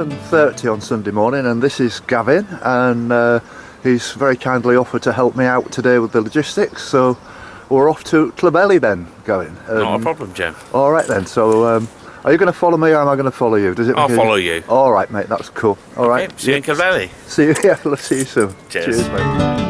7:30 on Sunday morning, and this is Gavin, and he's very kindly offered to help me out today with the logistics, so we're off to Clovelly then, Gavin. Not a problem, Jim. Alright then, so are you going to follow me or am I going to follow you? I'll follow you. Alright mate, that's cool. Alright. Okay, see you in Clovelly. See you, yeah, let's see you soon. Cheers. Cheers mate.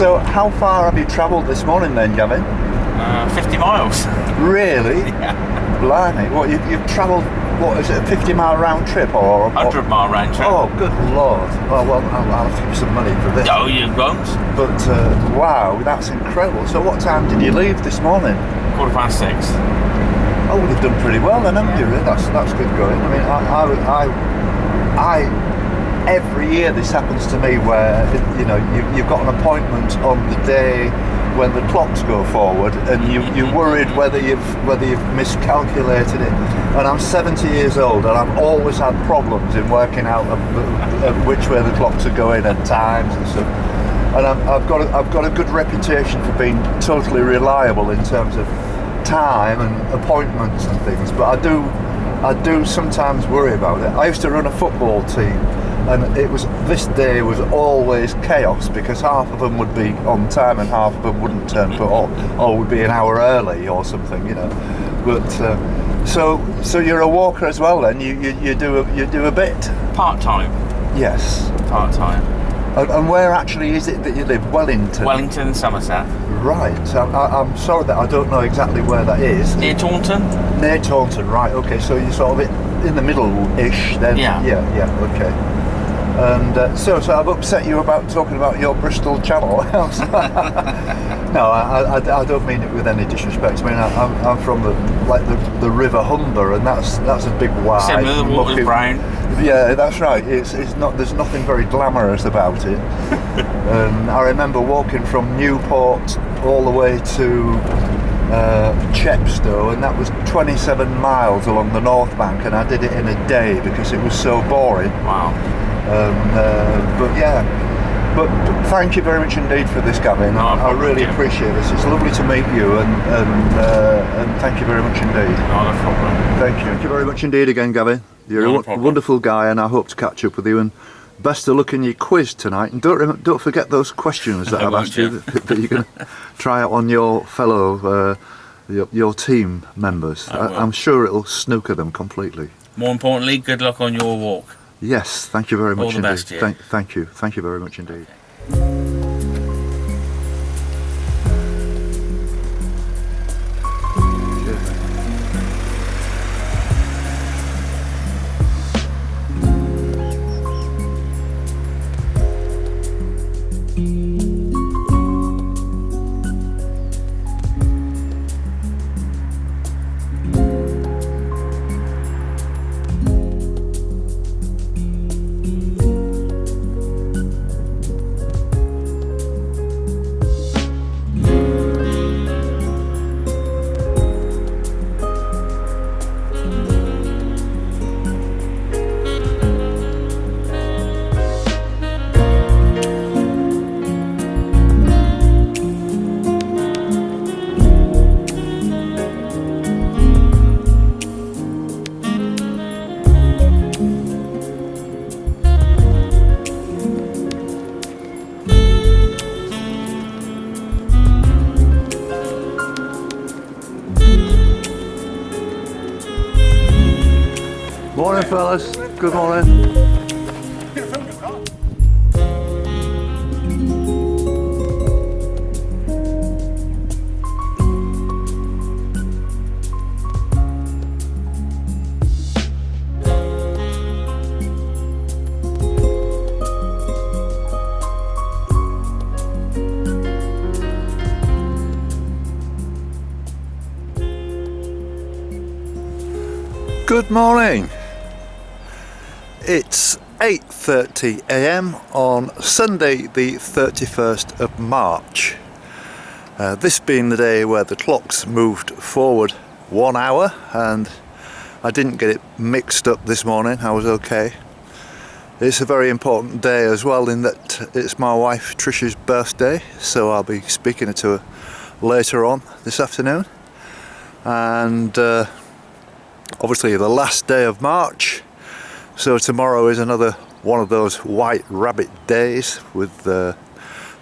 So how far have you travelled this morning then, Gavin? 50 miles. Really? Yeah. Blimey, what, you've travelled, what is it, a 50-mile round trip or? 100-mile round trip. Oh, good lord. Well, I'll have to give you some money for this. Oh, you won't. But, wow, that's incredible. So what time did you leave this morning? 6:15. Oh, well, you've done pretty well then, haven't you? That's good going. I mean, I every year this happens to me where, you know, you've got an appointment on the day when the clocks go forward, and you're worried whether you've miscalculated it. And I'm 70 years old, and I've always had problems in working out which way the clocks are going at times and stuff. And I've got a good reputation for being totally reliable in terms of time and appointments and things. But I do sometimes worry about it. I used to run a football team, and this day was always chaos because half of them would be on time and half of them wouldn't turn up, or would be an hour early or something, you know. But so you're a walker as well then? You do a bit? Part-time. Yes. Part-time. And where actually is it that you live? Wellington? Wellington, Somerset. Right. I'm sorry that I don't know exactly where that is. Near Taunton. Near Taunton, right. Okay, so you're sort of in the middle-ish then? Yeah. Yeah, okay. And so I've upset you about talking about your Bristol Channel. No, I don't mean it with any disrespect. I mean, I'm from the River Humber, and that's a big wide. Similar, the water's brown. Yeah, that's right. It's not. There's nothing very glamorous about it. And I remember walking from Newport all the way to Chepstow, and that was 27 miles along the North Bank, and I did it in a day because it was so boring. Wow. But thank you very much indeed for this, Gavin. I really appreciate this. It's lovely to meet you, and thank you very much indeed. Not a problem. Thank you. Thank you very much indeed again, Gavin. You're a wonderful guy, and I hope to catch up with you. And best of luck in your quiz tonight. And don't forget those questions that I've asked you that you're going to try out on your fellow your team members. I'm sure it'll snooker them completely. More importantly, good luck on your walk. Yes, thank you very much indeed. All the best, yeah. Thank you very much indeed. Morning fellas, good morning. morning. It's 8:30 a.m. on Sunday the 31st of March. This being the day where the clocks moved forward 1 hour, and I didn't get it mixed up this morning. I was okay. It's a very important day as well in that it's my wife Trish's birthday, so I'll be speaking to her later on this afternoon. And obviously the last day of March, so tomorrow is another one of those white rabbit days with the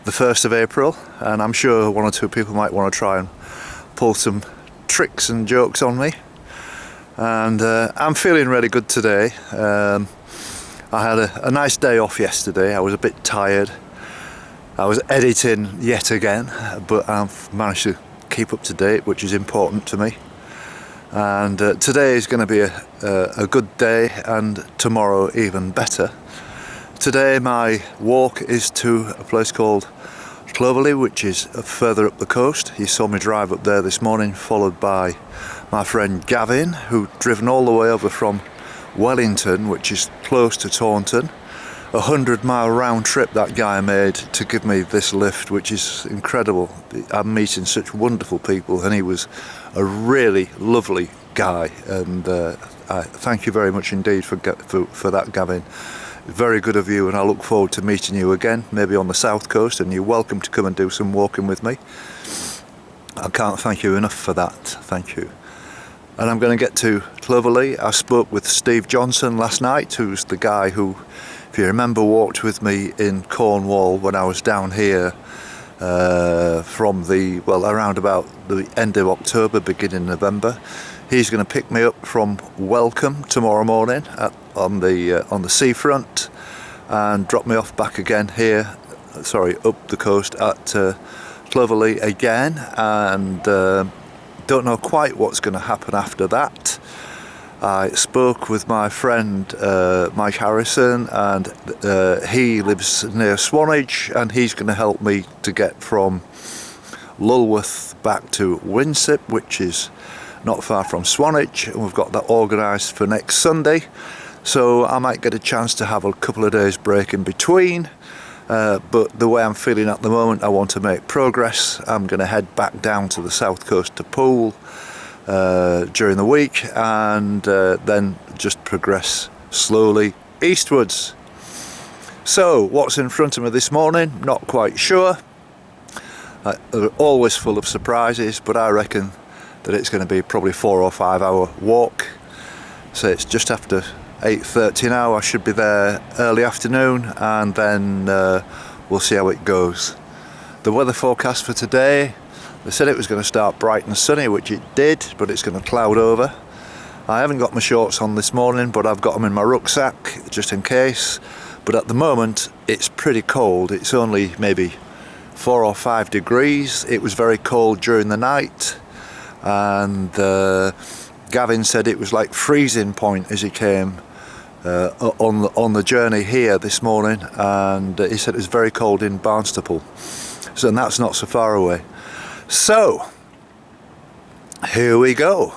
1st of April, and I'm sure one or two people might want to try and pull some tricks and jokes on me. And I'm feeling really good today. I had a nice day off yesterday. I was a bit tired. I was editing yet again, but I've managed to keep up to date, which is important to me. And today is going to be a good day, and tomorrow even better. Today my walk is to a place called Clovelly, which is further up the coast. You saw me drive up there this morning, followed by my friend Gavin, who'd driven all the way over from Wellington, which is close to Taunton. 100-mile round trip that guy made to give me this lift, which is incredible. I'm meeting such wonderful people, and he was a really lovely guy, and I thank you very much indeed for that, Gavin. Very good of you, and I look forward to meeting you again, maybe on the south coast, and you're welcome to come and do some walking with me. I can't thank you enough for that. Thank you. And I'm going to get to Clovelly. I spoke with Steve Johnson last night, who's the guy who, if you remember, walked with me in Cornwall when I was down here from around about the end of October, beginning November. He's going to pick me up from Welcome tomorrow morning on the seafront, and drop me off back again here, up the coast at Clovelly again, and don't know quite what's going to happen after that. I spoke with my friend Mike Harrison, and he lives near Swanage, and he's going to help me to get from Lulworth back to Winsip, which is not far from Swanage, and we've got that organised for next Sunday, so I might get a chance to have a couple of days break in between. But the way I'm feeling at the moment, I want to make progress. I'm going to head back down to the south coast to Poole during the week, and then just progress slowly eastwards. So what's in front of me this morning? Not quite sure. They're always full of surprises, but I reckon that it's going to be probably 4 or 5 hour walk. So it's just after 8:30 now. I should be there early afternoon, and then we'll see how it goes. The weather forecast for today, they said it was going to start bright and sunny, which it did, but it's going to cloud over. I haven't got my shorts on this morning, but I've got them in my rucksack just in case. But at the moment it's pretty cold. It's only maybe 4 or 5 degrees. It was very cold during the night, and Gavin said it was like freezing point as he came on the journey here this morning, and he said it was very cold in Barnstaple, so, and that's not so far away. So here we go.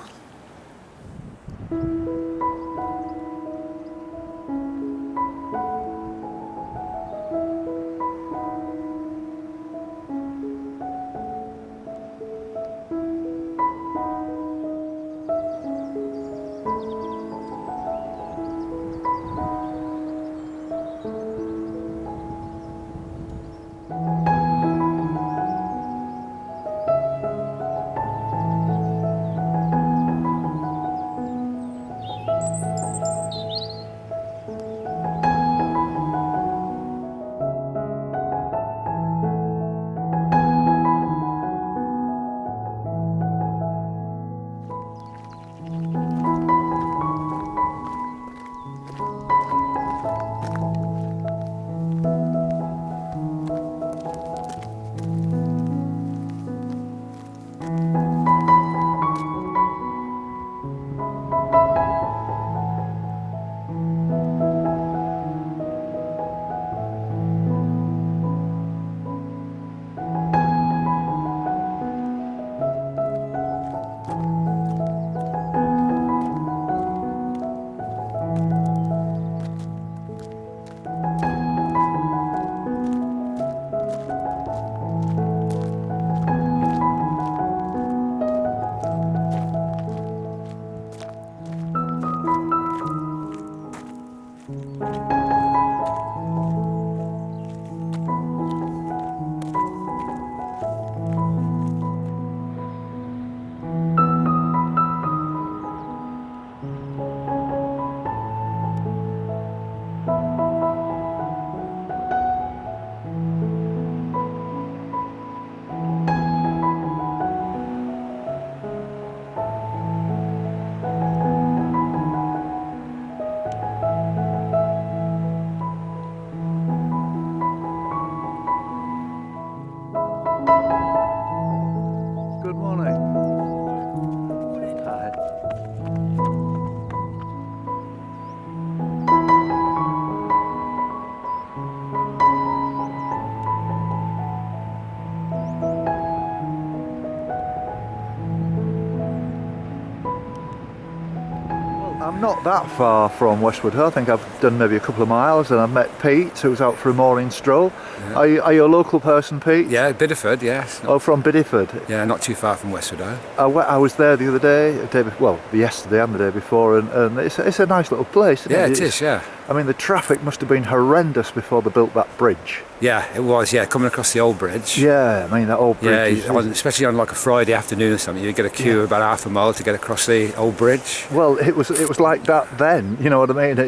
Good morning. Hi. I'm not that far from Westwood. I think I've done maybe a couple of miles, and I've met Pete, who's out for a morning stroll. Yeah. Are you a local person, Pete? Yeah, Bideford, yes. Oh, from Bideford. Yeah, not too far from Westwood. I was there the other day, yesterday and the day before, and it's a nice little place, isn't Yeah, it? it is, yeah. I mean, the traffic must have been horrendous before they built that bridge. Yeah, it was, yeah, coming across the old bridge. Yeah, I mean, that old bridge. Yeah, especially on like a Friday afternoon or something, you get a queue of about half a mile to get across the old bridge. Well, it was like that then, you know what I mean?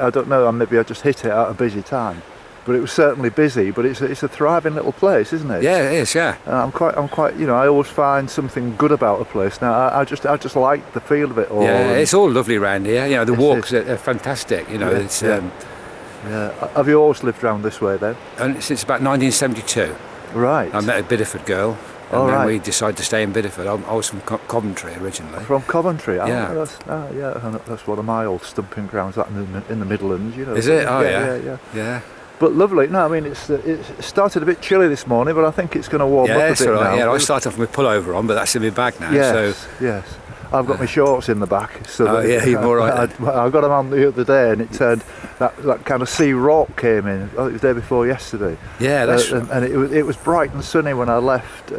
I don't know, maybe I just hit it at a busy time. But it was certainly busy, but it's a thriving little place, isn't it? Yeah, it is, yeah. I'm quite, you know, I always find something good about a place. Now, I just like the feel of it all. Yeah, it's all lovely around here. You know, the It walks is. are fantastic, you know. Yeah, It's yeah. Have you always lived round this way then? and since about 1972. Right. I met a Bideford girl, and Oh, then right. we decided to stay in Bideford. I was from Coventry originally. From Coventry. Yeah. That's one of my old stumping grounds. That in the Midlands, you know. Is it? Oh, yeah. Yeah. But lovely. No, I mean it started a bit chilly this morning, but I think it's going to warm up a it's bit all right. now. Yeah, I started off with pullover on, but that's in my bag now. Yes, So yes. I've got my shorts in the back. So Oh, yeah, you're all right I got them on the other day, and it turned that kind of sea rock came in. It was the day before yesterday. yeah, that's and it was bright and sunny when I left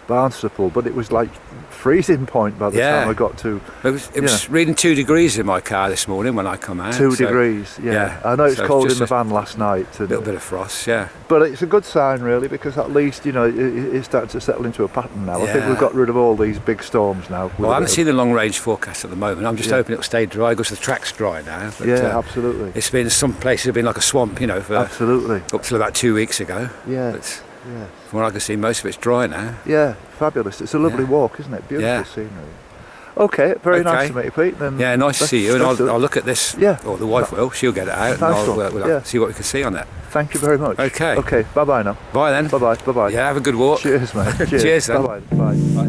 Barnstaple, but it was like freezing point by the Yeah. time I got to it was reading 2 degrees in my car this morning when I come out. 2 so degrees. Yeah. yeah, I know it's so it's cold in just the a van last night. a little bit of frost. Yeah. But it's a good sign, really, because at least, you know, it's starting to settle into a pattern now. I think Yeah. we've got rid of all these big storms now. Well, I haven't seen the long range forecast at the moment. I'm just hoping it'll stay dry because the track's dry now. But, Yeah, absolutely. it's been some places have been like a swamp, you know, for Absolutely. up till about 2 weeks ago. Yeah. But Yeah. from what I can see, most of it's dry now. Yeah, fabulous. It's a lovely Yeah. walk, isn't it? Beautiful Yeah. scenery. Okay, very nice Okay. to meet you, Pete. Then Yeah, nice to see you, and I'll look at this. Yeah. Or the wife will. She'll get it out, and Nice I'll one. we'll Yeah. see what we can see on it. Thank you very much. Okay. Okay, bye-bye now. Bye then. Bye-bye, bye-bye. Yeah, have a good walk. Cheers, mate. Cheers. Cheers, then. Bye-bye. Bye. Bye.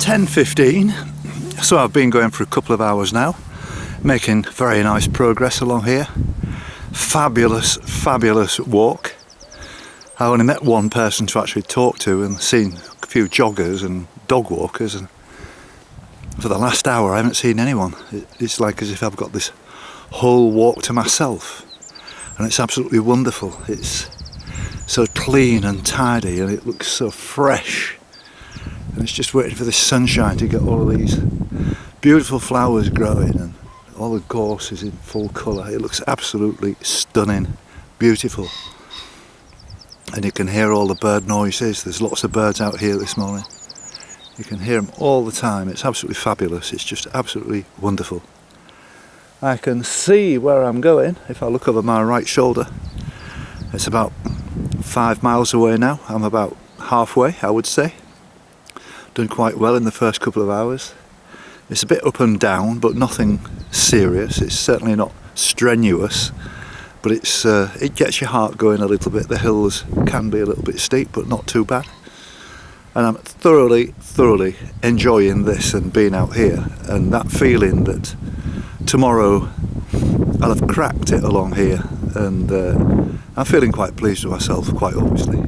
10:15, so I've been going for a couple of hours now, making very nice progress along here. Fabulous, fabulous walk. I only met one person to actually talk to and seen a few joggers and dog walkers, and for the last hour I haven't seen anyone. It's like as if I've got this whole walk to myself, and it's absolutely wonderful. It's so clean and tidy, and it looks so fresh, and it's just waiting for the sunshine to get all of these beautiful flowers growing and all the gorse is in full colour. It looks absolutely stunning, beautiful. And you can hear all the bird noises. There's lots of birds out here this morning. You can hear them all the time. It's absolutely fabulous. It's just absolutely wonderful. I can see where I'm going if I look over my right shoulder. It's about 5 miles away now. I'm about halfway, I would say. Done quite well in the first couple of hours. It's a bit up and down, but nothing serious. It's certainly not strenuous, but it gets your heart going a little bit. The hills can be a little bit steep, but not too bad. And I'm thoroughly enjoying this and being out here, and that feeling that tomorrow I'll have cracked it along here, and I'm feeling quite pleased with myself, quite obviously.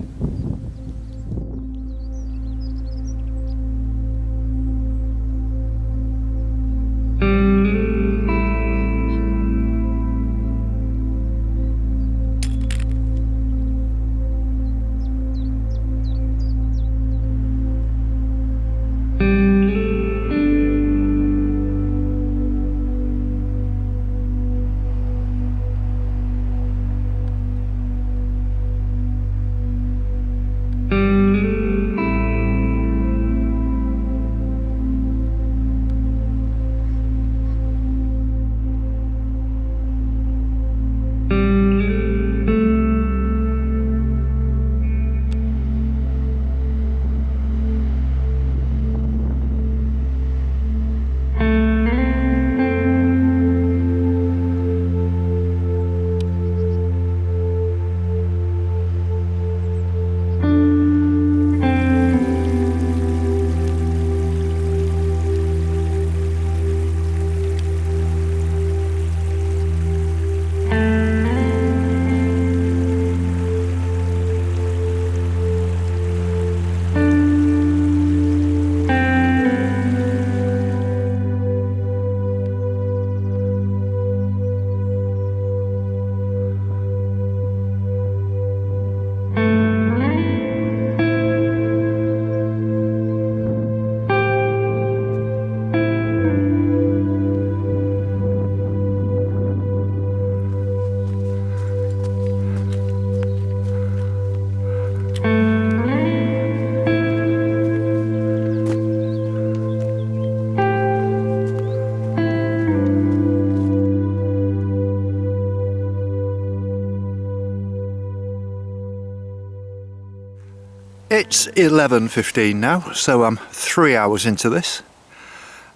It's 11:15 now, so I'm 3 hours into this.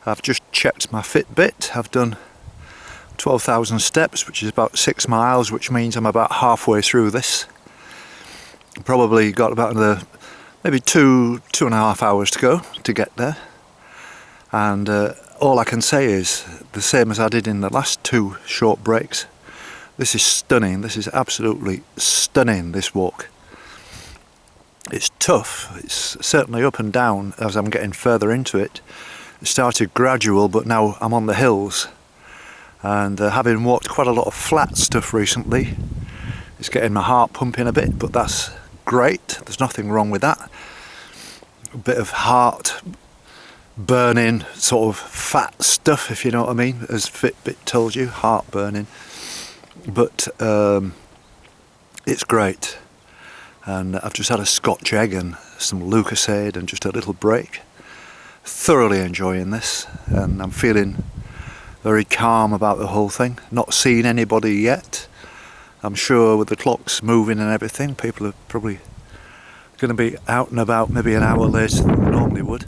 I've just checked my Fitbit. I've done 12,000 steps, which is about 6 miles, which means I'm about halfway through this. Probably got about another maybe two and a half hours to go to get there. And all I can say is the same as I did in the last 2 short breaks. This is stunning. This is absolutely stunning, this walk. It's tough. It's certainly up and down as I'm getting further into it. It started gradual, but now I'm on the hills. And having walked quite a lot of flat stuff recently, it's getting my heart pumping a bit, but that's great. There's nothing wrong with that. A bit of heart burning, sort of fat stuff, if you know what I mean, as Fitbit told you, heart burning. But it's great. And I've just had a Scotch egg and some Lucozade and just a little break. Thoroughly enjoying this, and I'm feeling very calm about the whole thing. Not seen anybody yet. I'm sure with the clocks moving and everything, people are probably going to be out and about maybe an hour later than they normally would.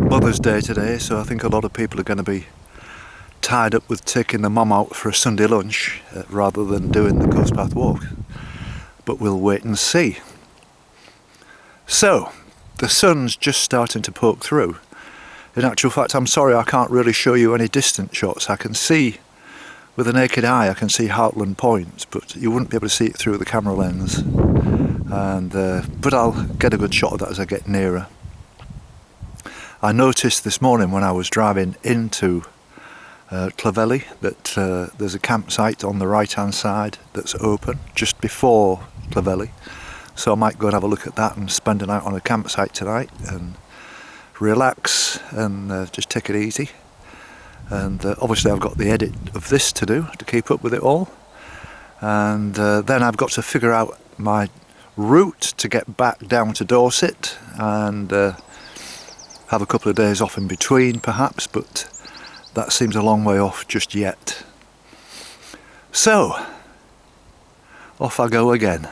Mother's Day today, so I think a lot of people are going to be tied up with taking the mum out for a Sunday lunch rather than doing the Coast Path walk. But we'll wait and see. So, the sun's just starting to poke through. In actual fact, I'm sorry I can't really show you any distant shots. I can see, with the naked eye, I can see Hartland Point, but you wouldn't be able to see it through the camera lens. And but I'll get a good shot of that as I get nearer. I noticed this morning when I was driving into Clovelly that there's a campsite on the right hand side that's open just before Clovelly, so I might go and have a look at that and spend a night on a campsite tonight and relax and just take it easy. And obviously I've got the edit of this to do to keep up with it all, and then I've got to figure out my route to get back down to Dorset and have a couple of days off in between perhaps, but that seems a long way off just yet. So off I go again.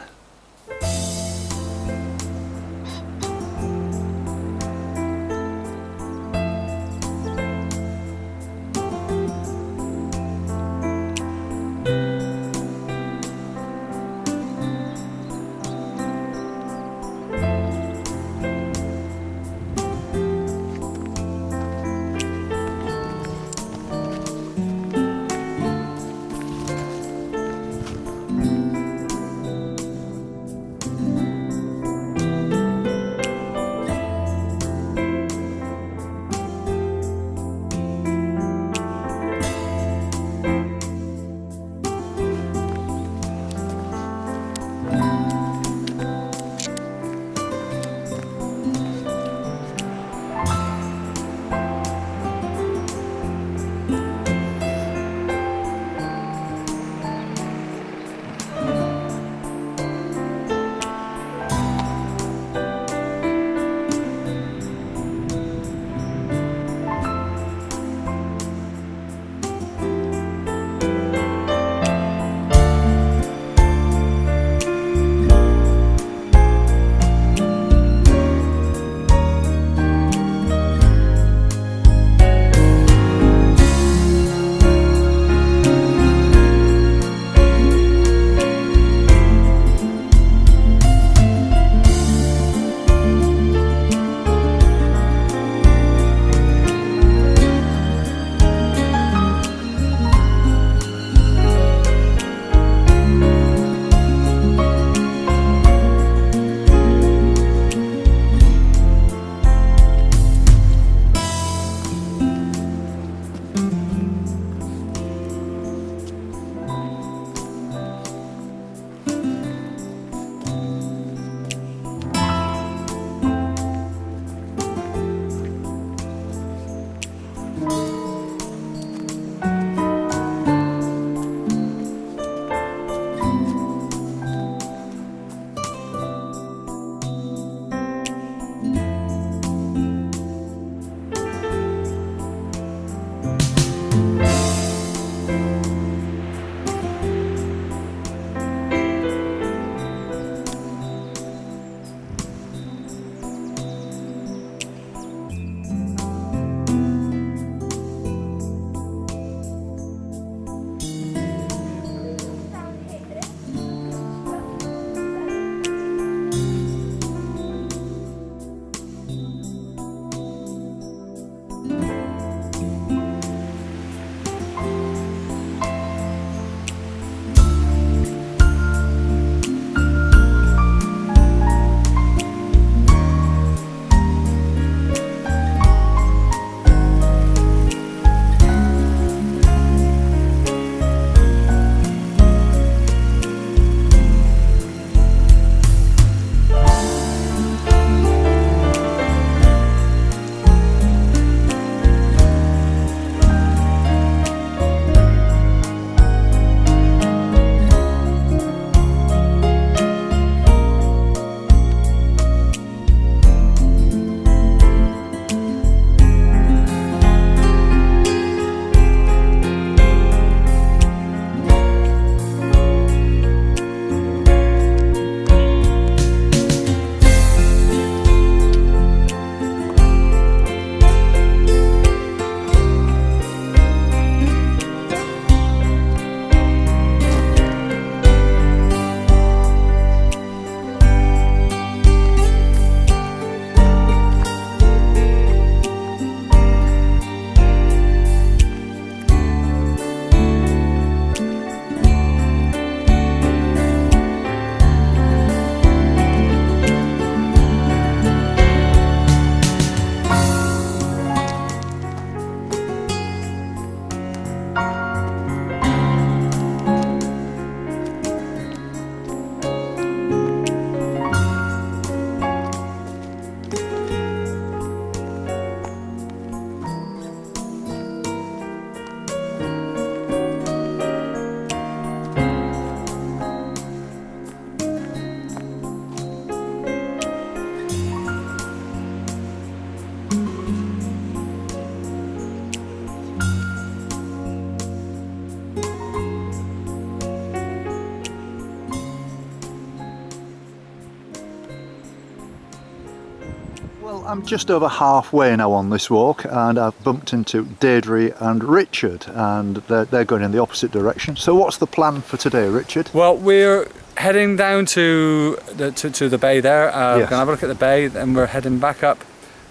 Well, I'm just over halfway now on this walk, and I've bumped into Deirdre and Richard, and they're going in the opposite direction. So what's the plan for today, Richard? Well, we're heading down to the bay there. We're going to have a look at the bay, and we're heading back up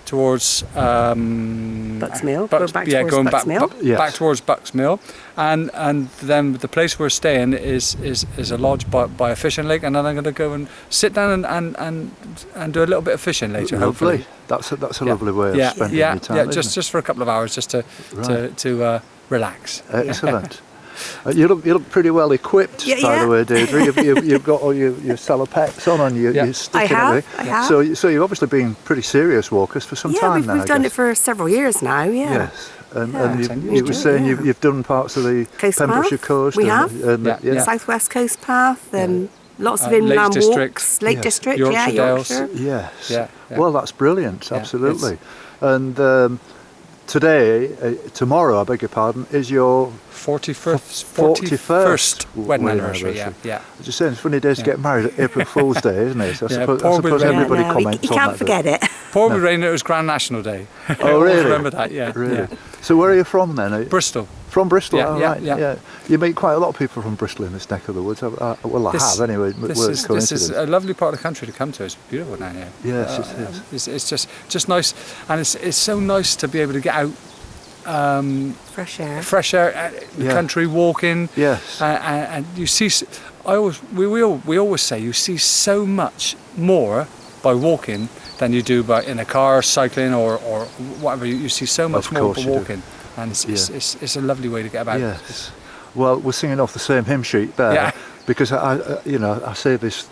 towards Bucks Mill. Bucks, Back yeah, towards going Bucks back, Mill. Yes. back towards Bucks Mill, and then the place we're staying is a lodge by a fishing lake, and then I'm going to go and sit down and do a little bit of fishing later. Lovely. Hopefully. That's a lovely way of spending your time. Yeah, isn't it? just for a couple of hours, just to relax. Excellent. You look pretty well equipped, by the way, Deirdre. You've got all your salopettes on and your stick and everything. I have. So you've obviously been pretty serious walkers for some time now. We've done I it guess. for several years now. Yeah. Yes, and Yeah. you were saying you've done parts of the Coast Pembrokeshire path. coast. We and, have. and, Yeah. Southwest Coast Path. Lots of Lake inland District. walks. Lake Yes. District. Yorkshire Dales. Yorkshire. Yes. Yeah. Well, that's brilliant. Yeah, Absolutely. And tomorrow, I beg your pardon, is your 41st wedding anniversary. Yeah, yeah. I was just saying, it's a funny day to get married. April Fool's Day, isn't it? So I Yeah, suppose, Paul would everybody Yeah, no, comments you on can't that. forget it. Paul would reign it was Grand National Day. Oh, really? Remember that? Yeah. Really? Yeah. So where are you from then? Bristol. From Bristol, Yeah, oh, yeah, right. yeah. You meet quite a lot of people from Bristol in this neck of the woods. I have anyway. This is a lovely part of the country to come to. It's beautiful down here. Yes, it is. It's just nice, and it's so nice to be able to get out, Fresh air. fresh air, the country, walking. Yes. And you see. We always say you see so much more by walking than you do by in a car, cycling, or whatever. You see so much Of more course by you do. walking, and it's a lovely way to get about. Yes. Well, we're singing off the same hymn sheet there, Yeah. because I say this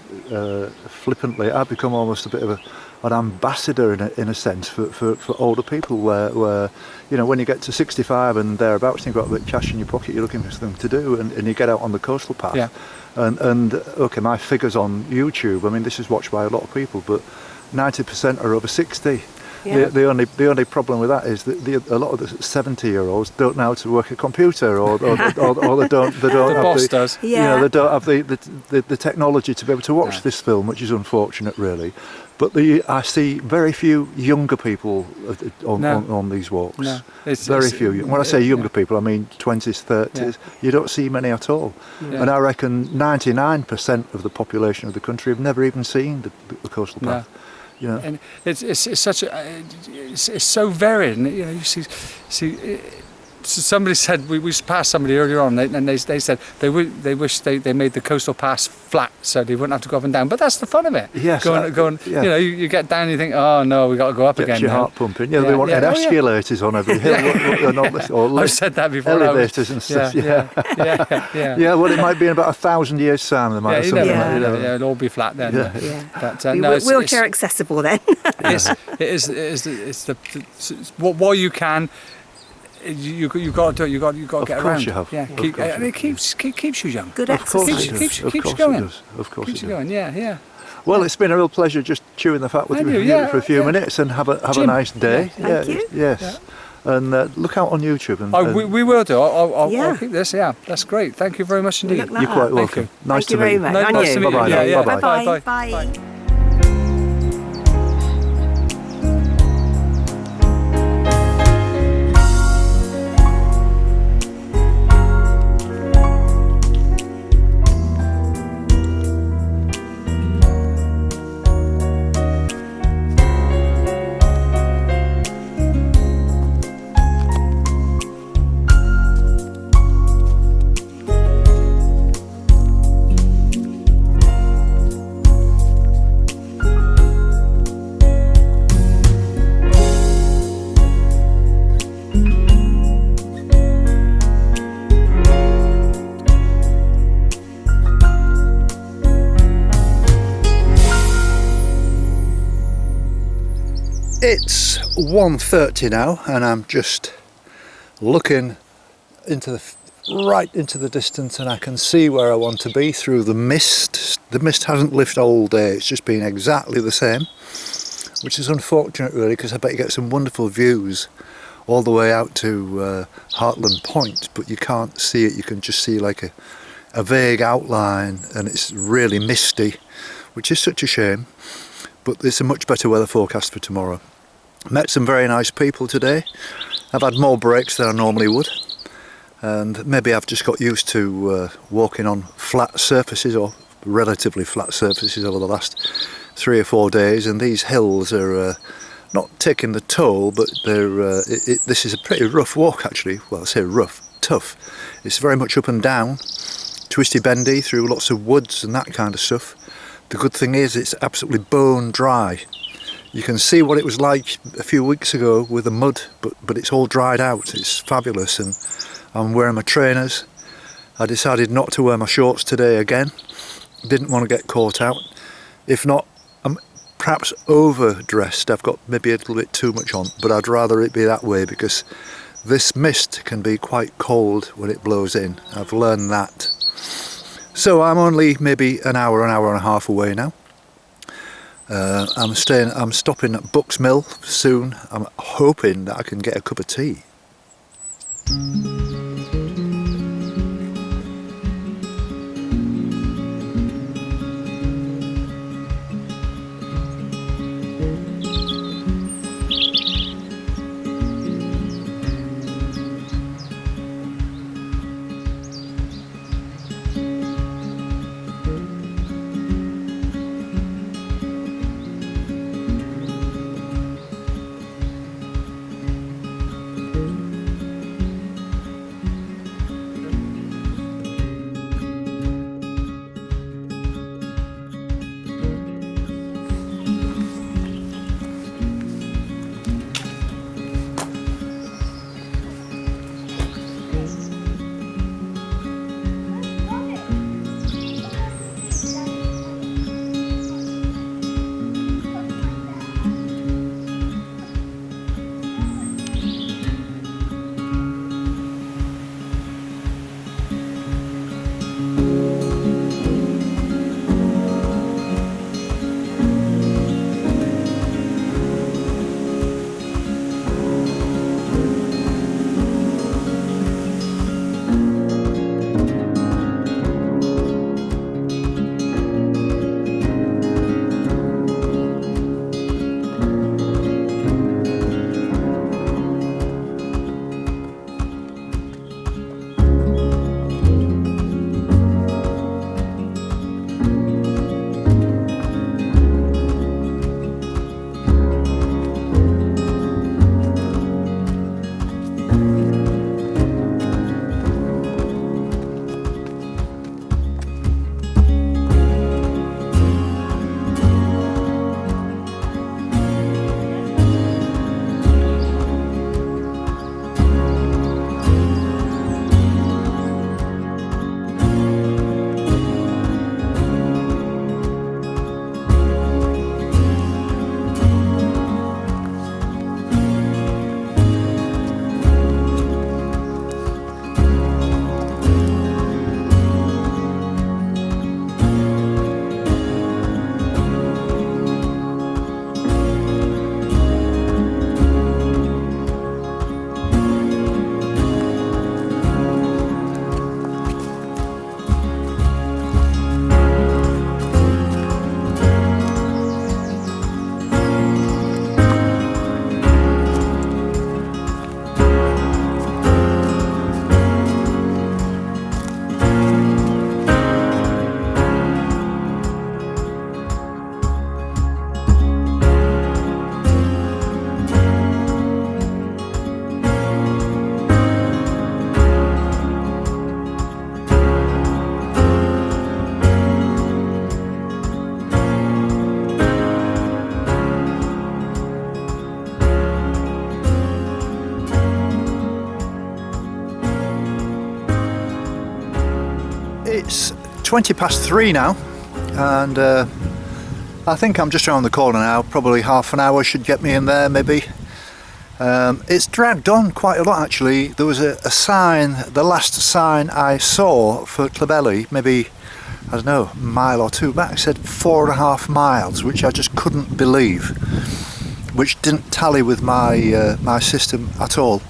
flippantly. I've become almost a bit of an ambassador in a sense for older people, where when you get to 65 and thereabouts, and you've got a bit of cash in your pocket, you're looking for something to do, and you get out on the coastal path. Yeah. And okay, my figures on YouTube. I mean, this is watched by a lot of people, but 90% are over 60. Yeah. The only problem with that is that a lot of the 70-year-olds don't know how to work a computer, or they don't The have boss does. Yeah. they don't have the technology to be able to watch this film, which is unfortunate, really. But I see very few younger people on these walks. No, Very few. When I say younger people, I mean 20s, 30s. Yeah. You don't see many at all. Yeah. And I reckon 99% of the population of the country have never even seen the coastal path. And it's such it's so varied, and you see so somebody said we passed somebody earlier on, and they said they wish they made the coastal pass flat so they wouldn't have to go up and down. But that's the fun of it. Yes, going. yeah. You get down and you think, oh no, we got to go up Gets again. your now. heart pumping. Yeah, they wanted escalators on every hill, and all this, or I've said that before. elevators and stuff. Yeah. Yeah, well, it might be in about 1,000 years' time. There might Yeah, be you something never like know, that. it'll all be flat then. Yeah. Yeah. But, Wheelchair accessible then. It's what you can. You got to do it. You got to get course around. you have. Yeah, Of course and you it keeps you young. Good Of course exercise. it does. Keeps Of you course going. it does. Of course Keeps it you does. going. Yeah. Well, it's been a real pleasure just chewing the fat with And you you, yeah, for a few yeah. minutes, and have a Jim. nice day. Yeah, thank you. Yes. Yeah. And look out on YouTube. And, We will do. I'll Yeah. keep this. Yeah, that's great. Thank you very much indeed. Look you're quite Thank welcome. you. Nice Thank you to meet very you. much. Nice And to you. meet you. Bye-bye now. Yeah, yeah. Bye-bye. Bye. Bye. It's 1:30 now, and I'm just looking right into the distance, and I can see where I want to be through the mist. The mist hasn't lifted all day, it's just been exactly the same, which is unfortunate really, because I bet you get some wonderful views all the way out to Hartland Point, but you can't see it. You can just see like a vague outline, and it's really misty, which is such a shame. But there's a much better weather forecast for tomorrow. Met some very nice people today. I've had more breaks than I normally would, and maybe I've just got used to walking on flat surfaces, or relatively flat surfaces, over the last 3 or 4 days, and these hills are not taking the toll, but they're this is a pretty rough walk actually. Well, I say rough, tough. It's very much up and down, twisty bendy through lots of woods and that kind of stuff. The good thing is it's absolutely bone dry. You can see what it was like a few weeks ago with the mud, but it's all dried out. It's fabulous, and I'm wearing my trainers. I decided not to wear my shorts today again. Didn't want to get caught out. If not, I'm perhaps overdressed. I've got maybe a little bit too much on, but I'd rather it be that way because this mist can be quite cold when it blows in. I've learned that. So I'm only maybe an hour and a half away now. I'm stopping at Bucks Mill soon. I'm hoping that I can get a cup of tea. It's 3:20 now, and I think I'm just around the corner now. Probably half an hour should get me in there, maybe. It's dragged on quite a lot actually. There was a sign, the last sign I saw for Clovelly, maybe, I don't know, a mile or two back, said 4.5 miles, which I just couldn't believe, which didn't tally with my my system at all.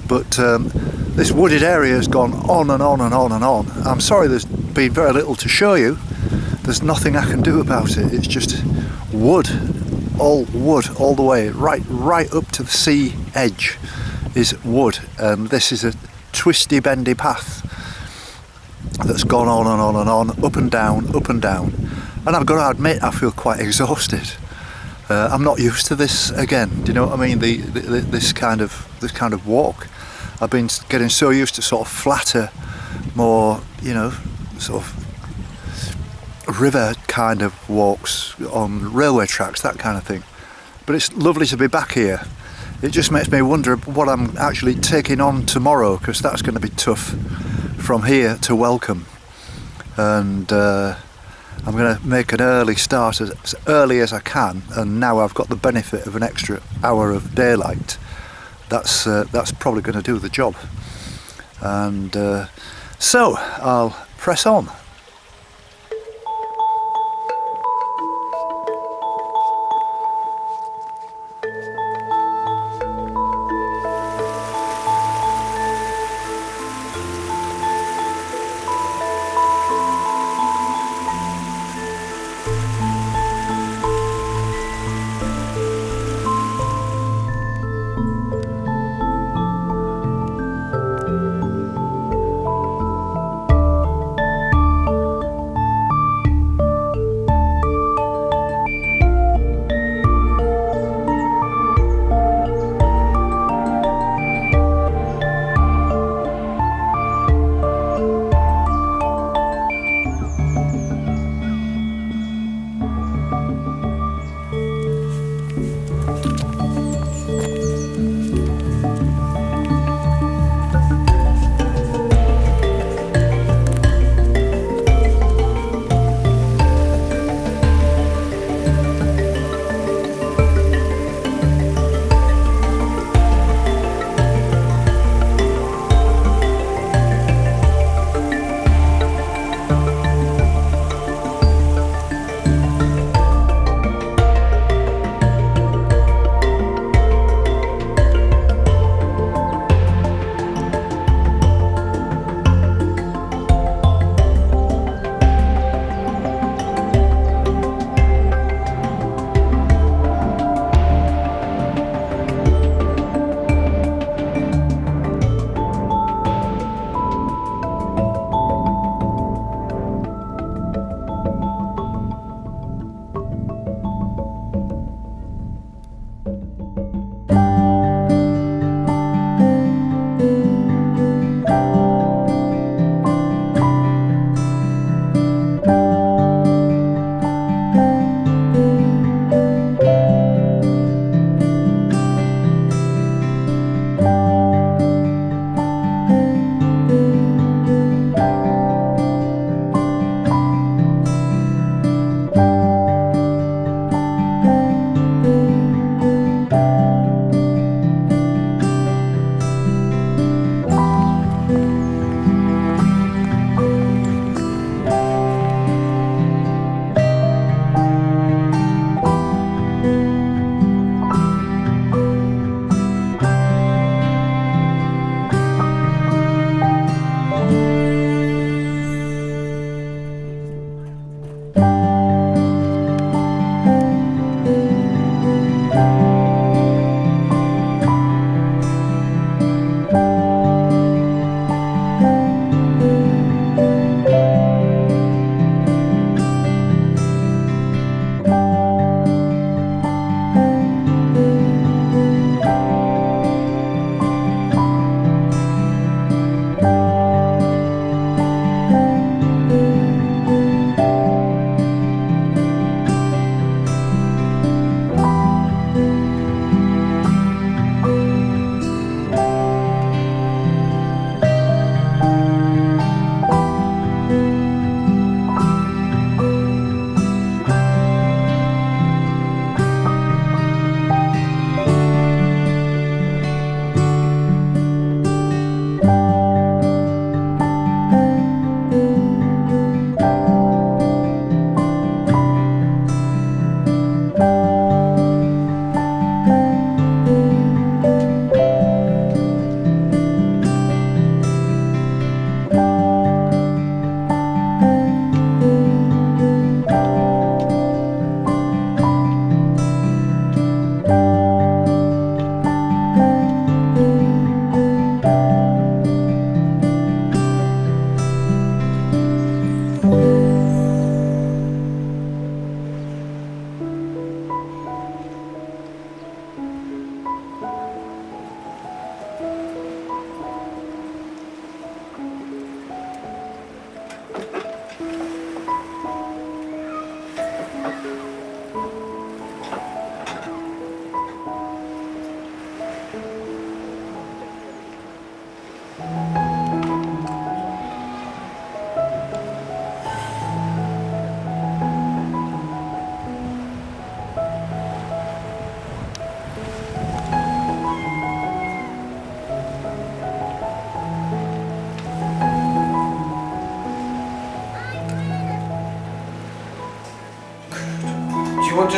But this wooded area has gone on and on and on and on. I'm sorry there's been very little to show you. There's nothing I can do about it. It's just wood all wood all the way, right up to the sea edge is wood, and this is a twisty bendy path that's gone on and on and on, up and down, and I've got to admit I feel quite exhausted. I'm not used to this again. Do you know what I mean? This kind of walk. I've been getting so used to sort of flatter, more, you know, sort of river kind of walks on railway tracks, that kind of thing. But it's lovely to be back here. It just makes me wonder what I'm actually taking on tomorrow, because that's going to be tough from here to Welcome. And I'm going to make an early start, as early as I can, and now I've got the benefit of an extra hour of daylight. That's probably going to do the job. And so I'll press on.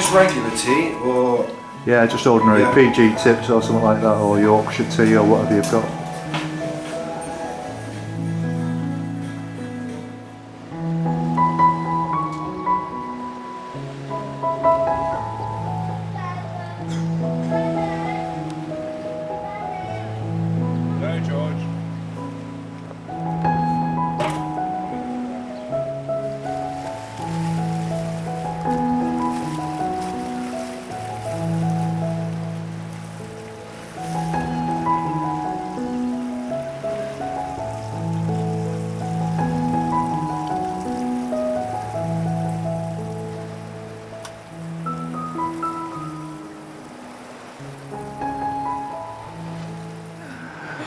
just regular tea or? Yeah, just ordinary Yeah. PG tips or something like that, or Yorkshire tea or whatever you've got. No, George.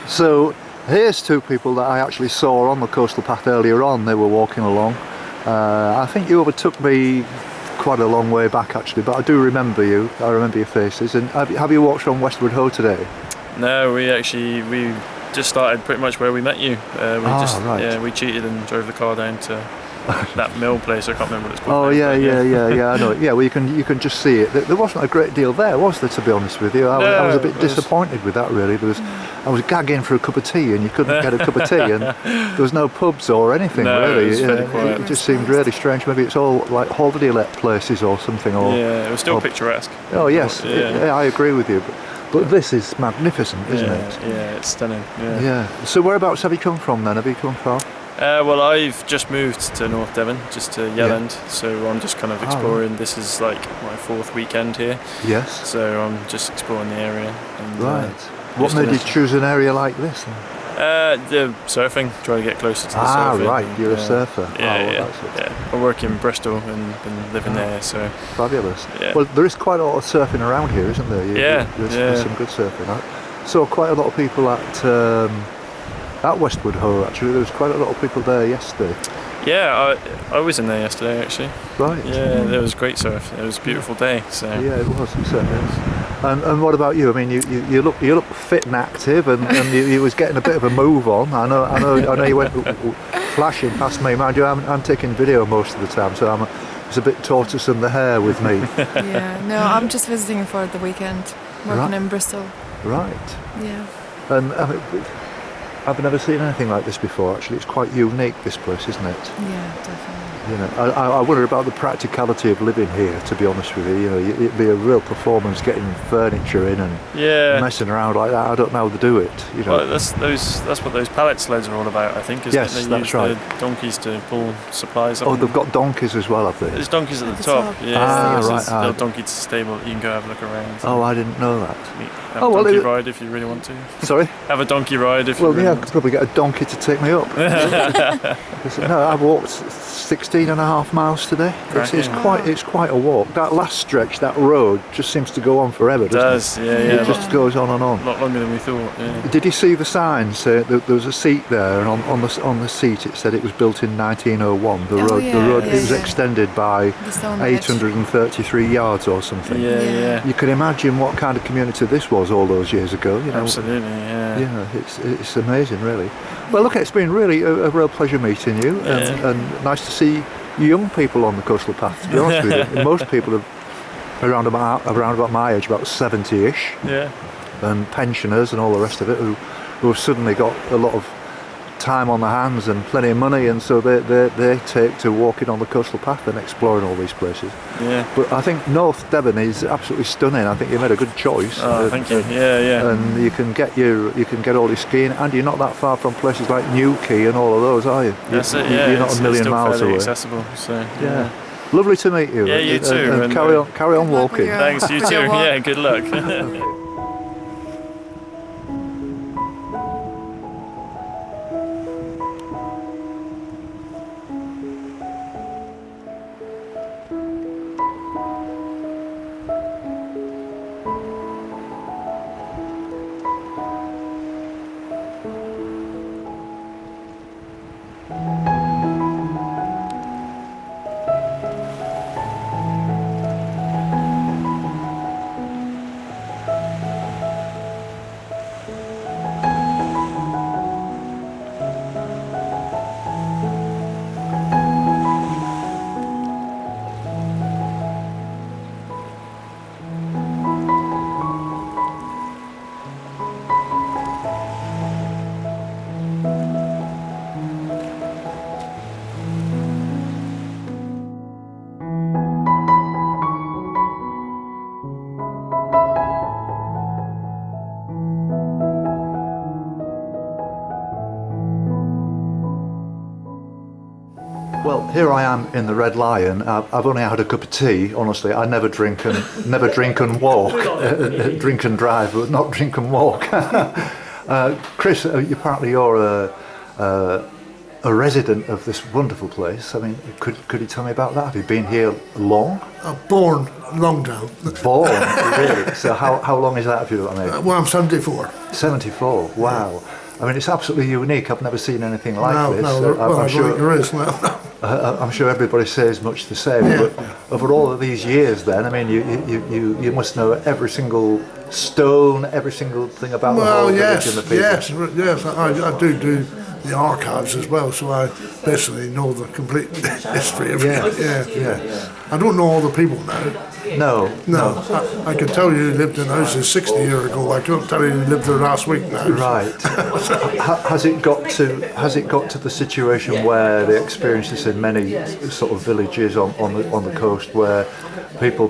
So here's two people that I actually saw on the coastal path earlier on. They were walking along. I think you overtook me quite a long way back actually, but I do remember you. I remember your faces. And have you walked from Westwood Ho today? No, we just started pretty much where we met you. Right. Yeah, we cheated and drove the car down to that mill place. I can't remember what it's Oh called. yeah, I know it. Yeah, well you can just see it. There wasn't a great deal there, was there? To be honest with you, I was a bit disappointed with that. Really, I was gagging for a cup of tea, and you couldn't get a cup of tea, and there was no pubs or anything No, really. it was very quiet. It just seemed really strange. Maybe it's all like holiday let places or something. Or Yeah, it was still picturesque. oh yes, Yeah. I agree with you. But this is magnificent, isn't Yeah, it? yeah, it's stunning. Yeah. Yeah. So whereabouts have you come from then? Have you come far? Well, I've just moved to North Devon, just to Yelland, so I'm just kind of exploring. This is like my 4th weekend here, Yes. so I'm just exploring the area. And, Right. What just made you to- choose an area like this then? The surfing, try to get closer to the Ah, surfing. right. You're a Yeah. surfer. Yeah, Oh, well, yeah, that's it. yeah. I work in Bristol and been living there, so Fabulous. Yeah. Well, there is quite a lot of surfing around here, isn't there? Yeah, There's yeah. some good surfing. I saw quite a lot of people at Westwood Ho. Actually, there was quite a lot of people there yesterday. yeah, I was in there yesterday actually. Right. Yeah, there was great surf. It was a beautiful day. So Yeah, it was. It certainly is. And what about you? I mean, you look fit and active, and you was getting a bit of a move on. I know you went flashing past me. Mind you, I'm taking video most of the time, so it's a bit tortoise and the hare with me. Yeah, no, I'm just visiting for the weekend, working Right. in Bristol. Right. Yeah. And I mean, I've never seen anything like this before. Actually, it's quite unique. This place, isn't it? Yeah, definitely. You know, I wonder about the practicality of living here. To be honest with you, you know, it'd be a real performance getting furniture in and yeah. messing around like that. I don't know how to do it. You know. Well, that's what those pallet sleds are all about, I think, isn't Yes, it? They that's use right. the donkeys to pull supplies up. Oh, they've got donkeys as well, have they? There's donkeys at At the the top. top. Yeah, Ah, there's right, a little donkey to stable that you can go have a look around. Oh, I didn't know that. Have Oh, a well, donkey it- ride if you really want to. Sorry. Have a donkey ride if you Well, really yeah, I want could probably get a donkey to take me up. No, I've walked 16 and a half miles today. It's quite a walk. That last stretch, that road, just seems to go on forever, It doesn't does, yeah, it? yeah. It just goes on and on. A lot longer than we thought, yeah. Did you see the sign? There was a seat there, and on the seat it said it was built in 1901. The Oh, road, yeah, it yeah, was yeah. extended by The stone bridge. 833 yards or something. Yeah, Yeah. yeah. You can imagine what kind of community this was all those years ago. You know. Absolutely, yeah. Yeah, it's amazing, really. Well, look, it's been really a real pleasure meeting you, Yeah. and nice to see young people on the coastal path. To be honest with you, most people are around about my age, about 70-ish, Yeah. and pensioners and all the rest of it, who have suddenly got a lot of time on their hands and plenty of money, and so they take to walking on the coastal path and exploring all these places. Yeah. But I think North Devon is absolutely stunning. I think you made a good choice. Oh, thank you. Yeah, yeah. And you can get all your skiing, and you're not that far from places like Newquay and all of those, are you? That's it, yeah. You're not it's a million still miles fairly away. accessible, so Yeah. Lovely to meet you. Yeah, you And- too, And and, carry on Good luck with walking. your- Thanks, you Good too. walk. Yeah, good luck. here I am in the Red Lion. I've only had a cup of tea. Honestly, I never drink and walk, drink and drive, but not drink and walk. Chris, apparently you're a resident of this wonderful place. I mean, could you tell me about that? Have you been here long? Born long time. Born, really? So how long is that, if you know what I mean? Well, I'm 74. 74. Wow. I mean, it's absolutely unique. I've never seen anything like this. I think there is. I'm sure everybody says much the same. Yeah. But over all of these years, then, I mean, you must know every single stone, every single thing about the whole village and the people. Yes. I do the archives as well, so I basically know the complete history of it. Yeah. I don't know all the people now. No. I can tell you who lived in houses 60 years ago. I couldn't tell you who lived there last week now. Right. Has it got to the situation where they experience this in many sort of villages on the coast where people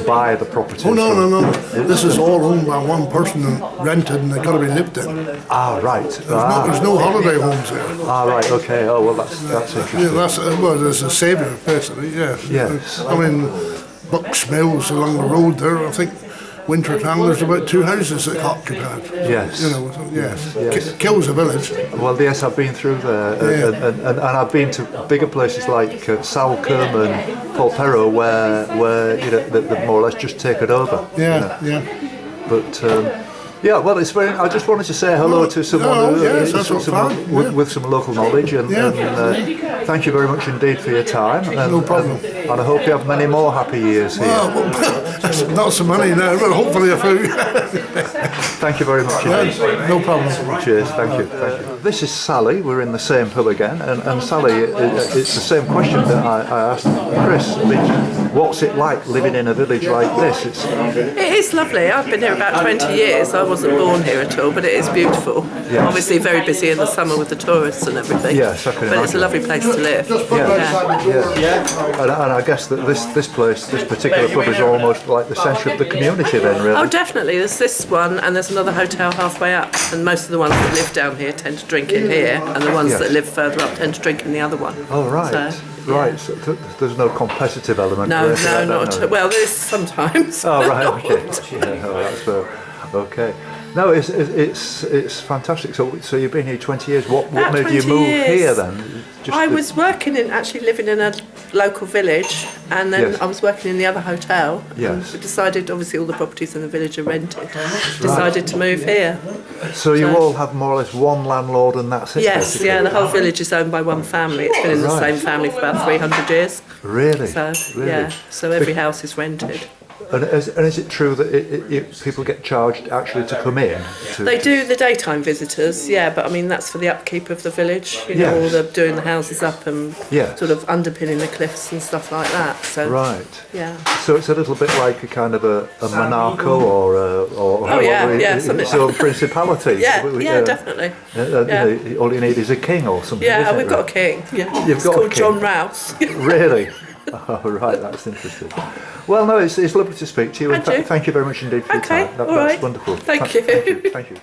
buy the properties? Oh no. This is all owned by one person and rented, and they've got to be lived in. Ah, right. There's no holiday homes here. Ah, right. Okay. Oh, well, that's interesting. Yeah, there's a saviour basically. Yeah. Yes. I mean, Bucks Mills along the road there. I think winter time there's about 2 houses that occupied. Yes. You know. So, yes. Kills a village. Well, yes, I've been through there, and I've been to bigger places like Salcombe and Polperro where you know they've more or less just taken over. Yeah. But yeah, well, it's very. I just wanted to say hello to someone with some local knowledge, and thank you very much indeed for your time. No problem. And I hope you have many more happy years here. Well, not so many now, but hopefully a few. Thank you very much indeed. No problem. Cheers, thank you. This is Sally, we're in the same pub again, and Sally, it's the same question that I asked Chris. I mean, what's it like living in a village like this? It is lovely. I've been here about 20 years. I wasn't born here at all, but it is beautiful. Yes. Obviously very busy in the summer with the tourists and everything. Yes, I can But it's a imagine. lovely place to live. Yeah. And I guess that this place, this particular pub is almost like the centre of the community then, really. Oh, definitely. There's this one, and there's another hotel halfway up. And most of the ones that live down here tend to drink in here, and the ones Yes. that live further up tend to drink in the other one. Oh, right. So, Right, so there's no competitive element. No, or anything like that, not no. well. There's sometimes. Oh, right, okay. Yeah, oh, that's okay. No, it's fantastic. So you've been here 20 years. What About made you 20 move years. here then? I was actually living in a local village, and then Yes. I was working in the other hotel. Yes. And we decided, obviously, all the properties in the village are rented. Decided to move here. So you all have more or less one landlord, and that's it. Yes, basically? yeah, the whole village is owned by one family. It's been in the Right. same family for about 300 years. Really? So, Really? yeah, so every house is rented. And is it true that people get charged actually to come in? They do the daytime visitors, yeah, but I mean that's for the upkeep of the village, you know, all Yes. the doing the houses up and Yes. sort of underpinning the cliffs and stuff like that. So Right. yeah. So it's a little bit like a kind of a monarcho or Oh, yeah, something its own principality. Yeah, definitely. You know, all you need is a king or something. Yeah, isn't we've it, got a king. Yeah, You've it's got a called king. John Rouse. Really? Oh, right, that's interesting. Well, no, it's lovely to speak to you. And And you. thank you very much indeed for Okay, your time. all That's right. wonderful. Thank Thank you. you. Thank you.